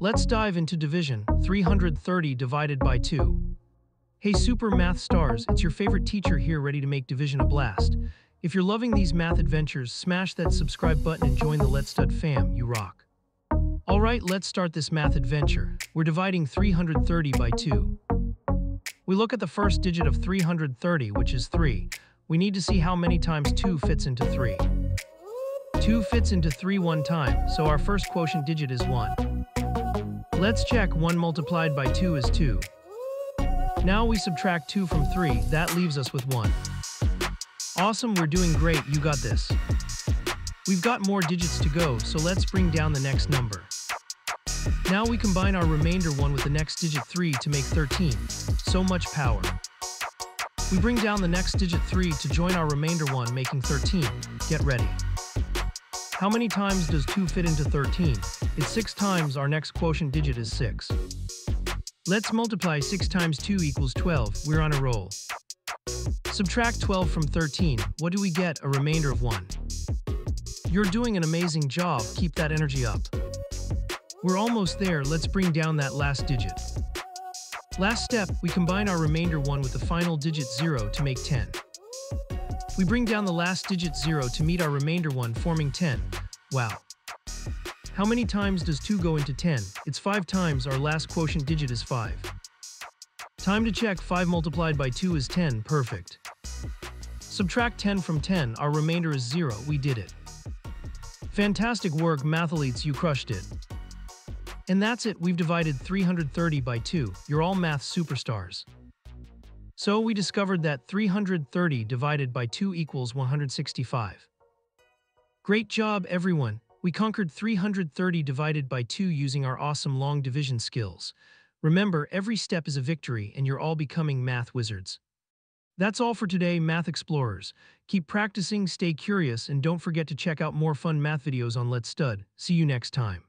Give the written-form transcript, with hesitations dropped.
Let's dive into division. 330 divided by 2. Hey super math stars, it's your favorite teacher here ready to make division a blast. If you're loving these math adventures, smash that subscribe button and join the Let's Stud fam, you rock. Alright, let's start this math adventure. We're dividing 330 by 2. We look at the first digit of 330, which is 3. We need to see how many times 2 fits into 3. 2 fits into 3 one time, so our first quotient digit is 1. Let's check. 1 multiplied by 2 is 2. Now we subtract 2 from 3, that leaves us with 1. Awesome, we're doing great, you got this. We've got more digits to go, so let's bring down the next number. Now we combine our remainder 1 with the next digit 3 to make 13. So much power. We bring down the next digit 3 to join our remainder 1, making 13. Get ready. How many times does 2 fit into 13? It's 6 times. Our next quotient digit is 6. Let's multiply 6 times 2 equals 12. We're on a roll. Subtract 12 from 13. What do we get? A remainder of 1. You're doing an amazing job. Keep that energy up. We're almost there. Let's bring down that last digit. Last step, we combine our remainder 1 with the final digit 0 to make 10. We bring down the last digit 0 to meet our remainder 1, forming 10. Wow. How many times does 2 go into 10? It's 5 times. Our last quotient digit is 5. Time to check. 5 multiplied by 2 is 10. Perfect. Subtract 10 from 10. Our remainder is 0. We did it. Fantastic work, mathletes. You crushed it. And that's it. We've divided 330 by 2. You're all math superstars. So we discovered that 330 divided by 2 equals 165. Great job, everyone. We conquered 330 divided by 2 using our awesome long division skills. Remember, every step is a victory, and you're all becoming math wizards. That's all for today, Math Explorers. Keep practicing, stay curious, and don't forget to check out more fun math videos on Let's Stud. See you next time.